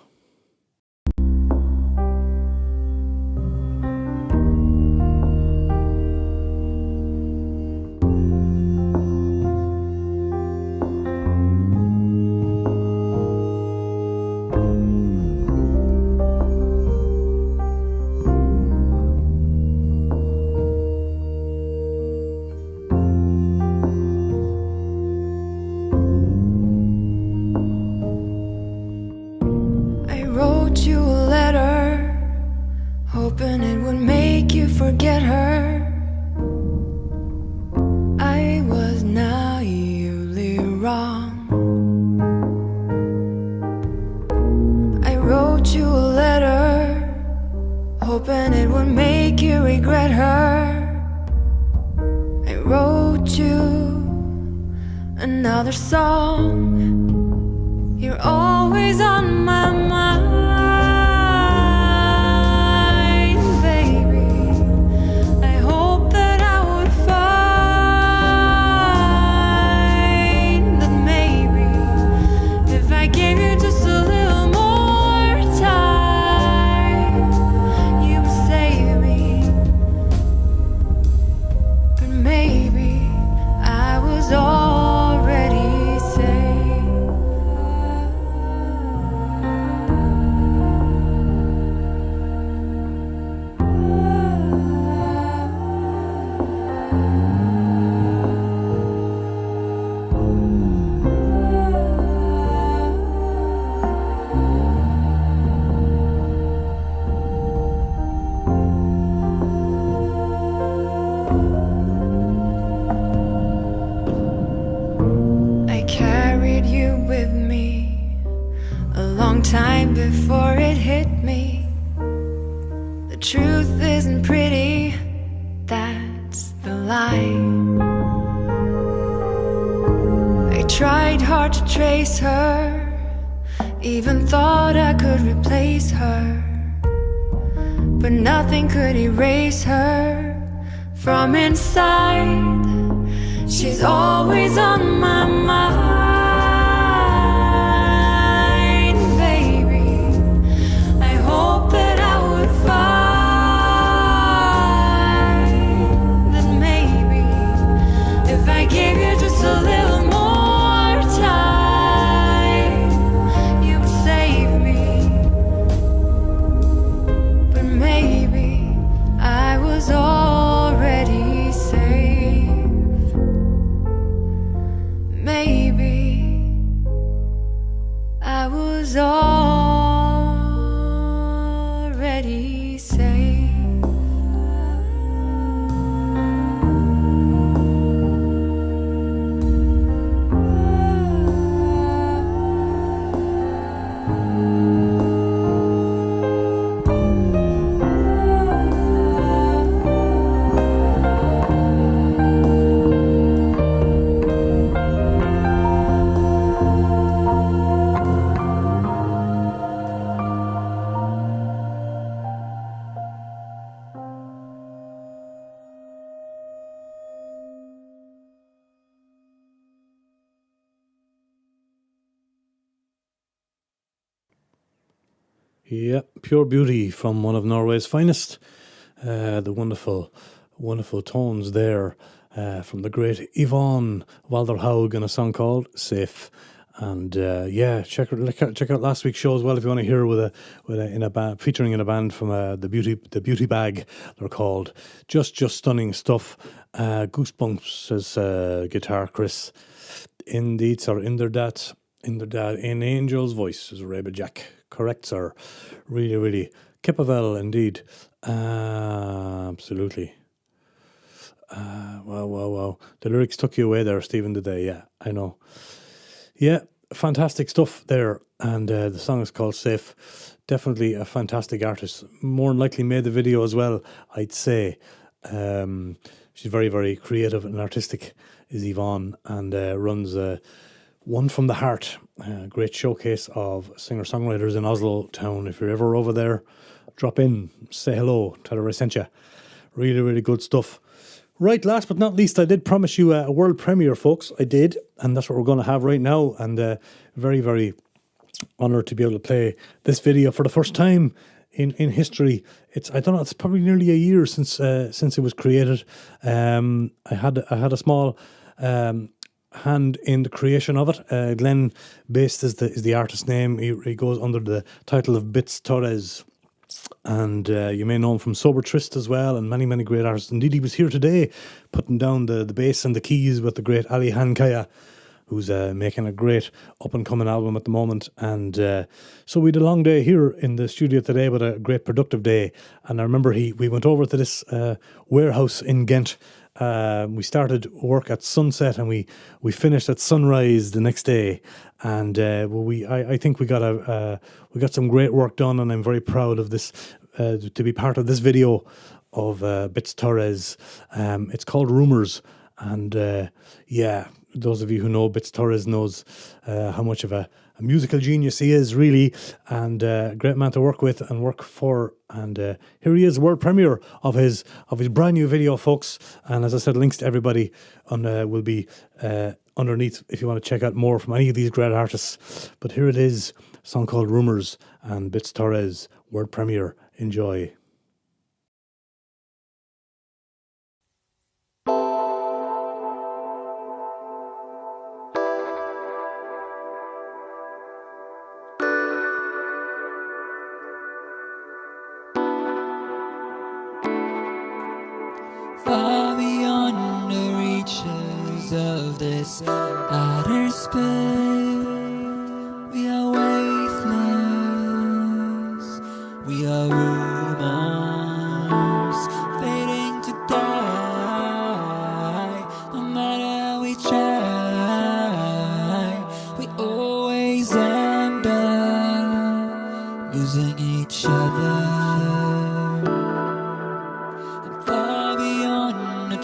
hoping it would make you forget her. I was naively wrong. I wrote you a letter, hoping it would make you regret her. I wrote you another song. You're always on my mind. Time before it hit me, the truth isn't pretty, that's the lie. I tried hard to trace her, even thought I could replace her, but nothing could erase her from inside. She's always on my mind. Already safe. Yeah, pure beauty from one of Norway's finest. The wonderful, wonderful tones there. from the great Yvonne Walderhaug in a song called Safe. And check out last week's show as well if you want to hear in a band, featuring in a band from the Beauty Bag. They're called just stunning stuff. Goosebumps says guitar Chris. Indeed, sir. In Angel's voice is Rebel Jack. Correct, sir. Really Kippavel indeed. Absolutely. Wow. The lyrics took you away there, Stephen, did they? Yeah, I know. Yeah, fantastic stuff there. And the song is called Safe. Definitely a fantastic artist. More than likely made the video as well, I'd say. She's very, very creative and artistic, is Yvonne, and runs One from the Heart, a great showcase of singer-songwriters in Oslo town. If you're ever over there, drop in, say hello, tell her I sent you. Really good stuff. Right, last but not least, I did promise you a world premiere, folks. I did, and that's what we're going to have right now. And very, very honoured to be able to play this video for the first time in history. It's probably nearly a year since it was created. I had a small hand in the creation of it. Glenn Baste is the artist's name. He goes under the title of Bits Torres. And you may know him from Sober Trist as well, and many great artists. Indeed, he was here today putting down the bass and the keys with the great Ali Hankaya, who's making a great up-and-coming album at the moment. And so we had a long day here in the studio today, but a great productive day. And I remember we went over to this warehouse in Ghent. We started work at sunset and we finished at sunrise the next day. And I think we got some great work done, and I'm very proud of this to be part of this video of Bits Torres. It's called Rumors, and those of you who know Bits Torres knows how much of a musical genius he is, really, and a great man to work with and work for. And here he is, world premiere of his brand new video, folks. And as I said, links to everybody will be underneath if you want to check out more from any of these great artists. But here it is, a song called Rumors, and Bits Torres, world premiere. Enjoy. Far beyond the reaches of this outer space, we are waithless, we are rumors, fading to die. No matter how we try, we always end up losing each other.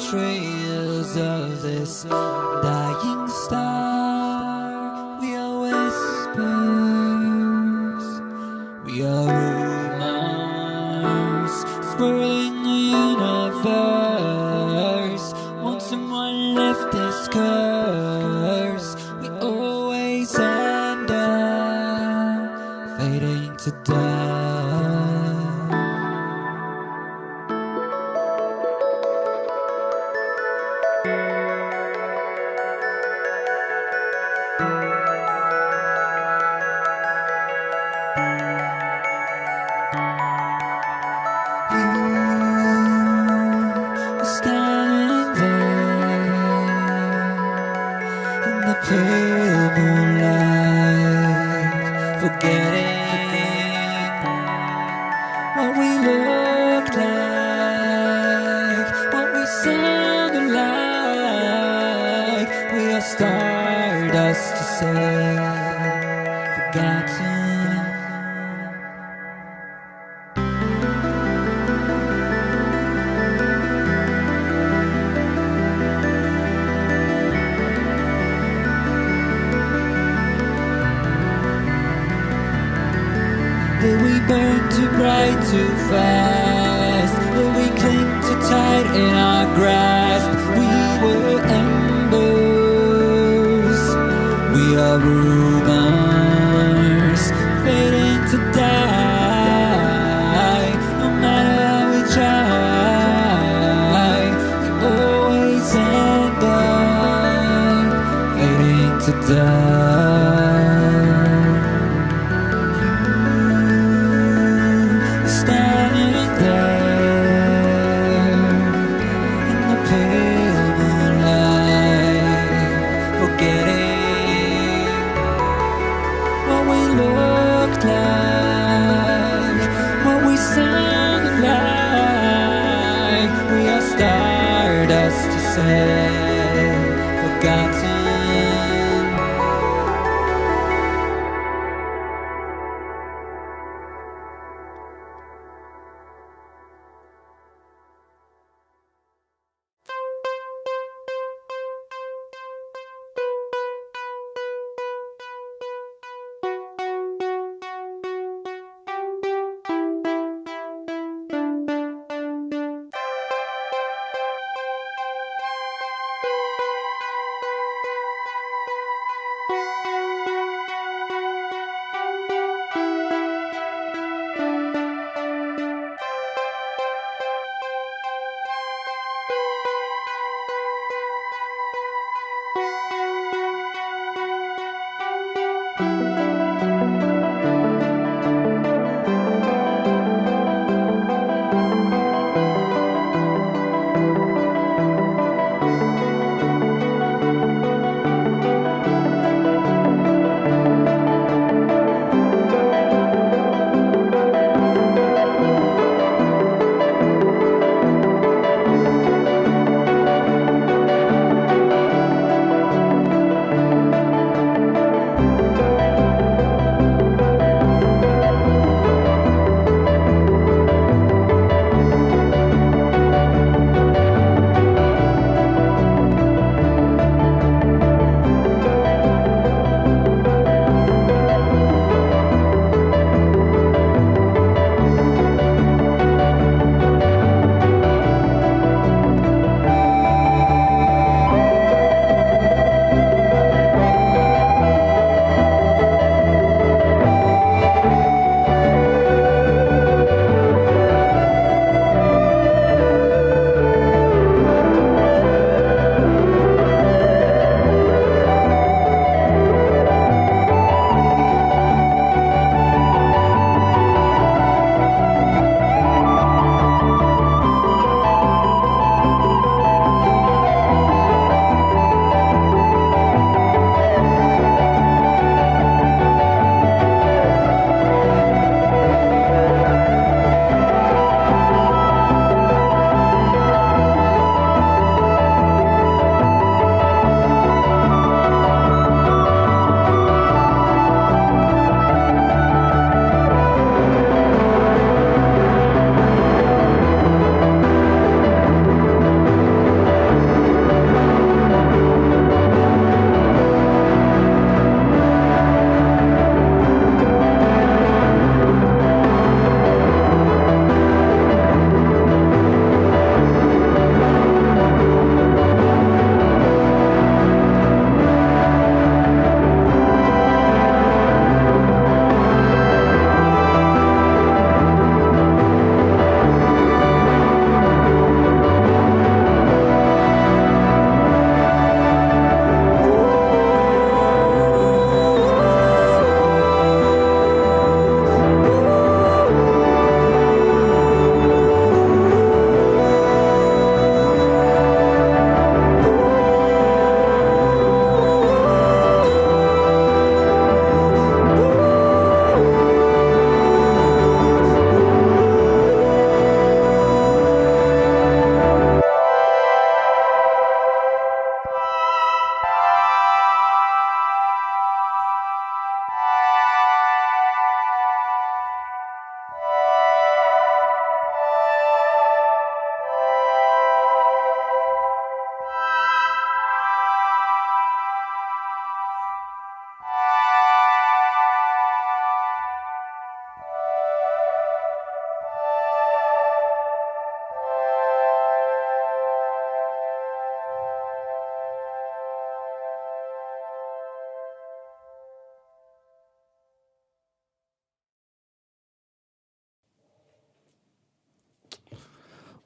Trails of this dying star, we are whispers, we are rumors, swirling the universe. Once someone left this curse, we always end up fading to die. Pale moonlight, forgetting what we looked like, what we sounded like. We are stardust to say, forgotten. Will we burn too bright, too fast? Will we cling too tight in our grasp? We were embers, we are rumors, fading to die. No matter how we try, we always end sound like we are stardust to say forgotten.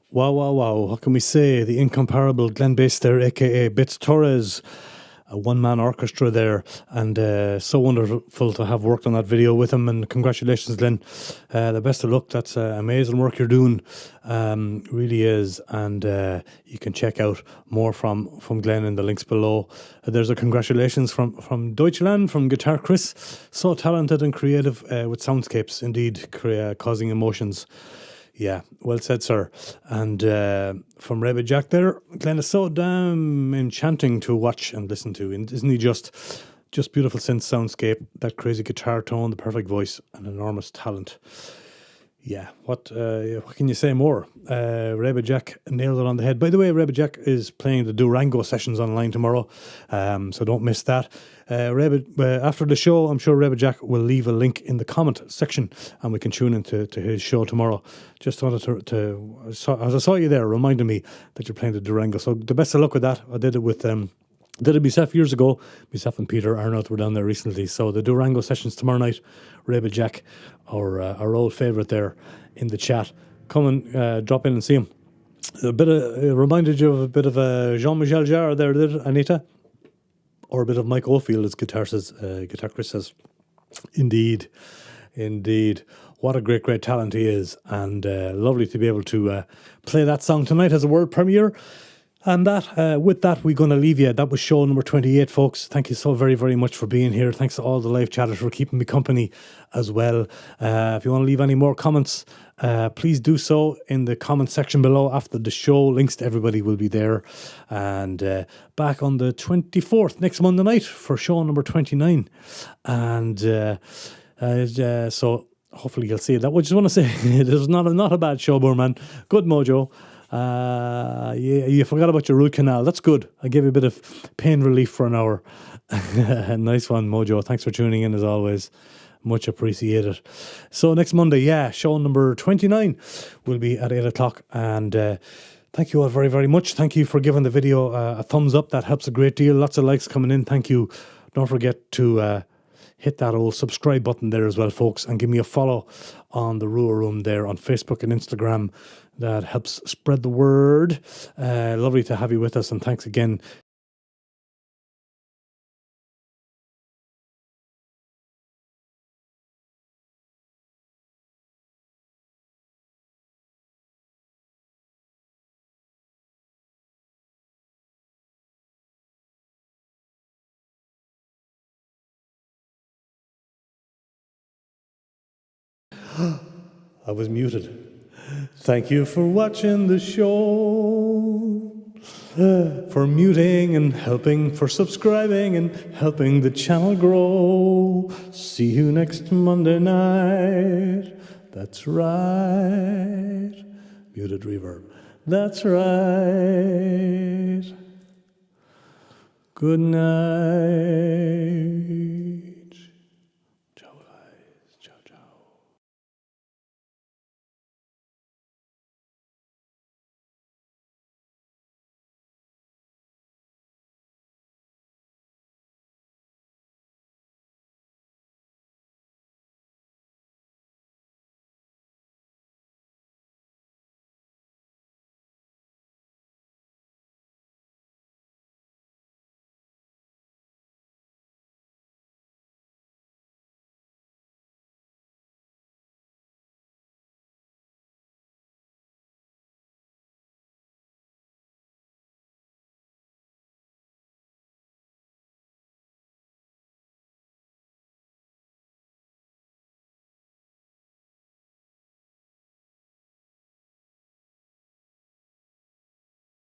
Wow, wow, wow. What can we say? The incomparable Glenn Bass there, aka Bits Torres. a one-man orchestra there, and so wonderful to have worked on that video with him. And congratulations, Glenn. The best of luck. That's amazing work you're doing, really is. And you can check out more from Glenn in the links below. There's a congratulations from Deutschland, from Guitar Chris. So talented and creative with soundscapes, indeed, causing emotions. Yeah, well said, sir. And from Rebbe Jack there, Glenn is so damn enchanting to watch and listen to. Isn't he just beautiful synth soundscape, that crazy guitar tone, the perfect voice, and enormous talent. Yeah, what can you say more? Rebbe Jack nailed it on the head. By the way, Rebbe Jack is playing the Durango sessions online tomorrow, so don't miss that. After the show, I'm sure Rebbe Jack will leave a link in the comment section, and we can tune into his show tomorrow. Just wanted to as I saw you there, reminded me that you're playing the Durango. So the best of luck with that. I did it with did it myself years ago. Myself and Peter Arnold were down there recently. So the Durango sessions tomorrow night. Rebbe Jack, our old favourite there in the chat. Come and drop in and see him. It reminded you of a bit of a Jean-Michel Jarre there, did it, Anita? Or a bit of Mike Oldfield, as Guitar Chris says. Indeed. What a great talent he is. And lovely to be able to play that song tonight as a world premiere. And with that, we're going to leave you. That was show number 28, folks. Thank you so very much for being here. Thanks to all the live chatters for keeping me company as well. If you want to leave any more comments, please do so in the comment section below after the show. Links to everybody will be there. And back on the 24th, next Monday night, for show number 29. And so hopefully you'll see that. I just want to say, this is not a bad show, man. Good mojo. You forgot about your root canal. That's good. I gave you a bit of pain relief for an hour. Nice one, Mojo. Thanks for tuning in as always. Much appreciated. So next Monday, show number 29 will be at 8 o'clock. And thank you all very much. Thank you for giving the video a thumbs up. That helps a great deal. Lots of likes coming in. Thank you. Don't forget to hit that old subscribe button there as well, folks. And give me a follow on the Rua Room there on Facebook and Instagram. That helps spread the word. Lovely to have you with us, and thanks again. I was muted. Thank you for watching the show, for muting and helping, for subscribing and helping the channel grow. See you next Monday night. That's right. Muted reverb. That's right. Good night.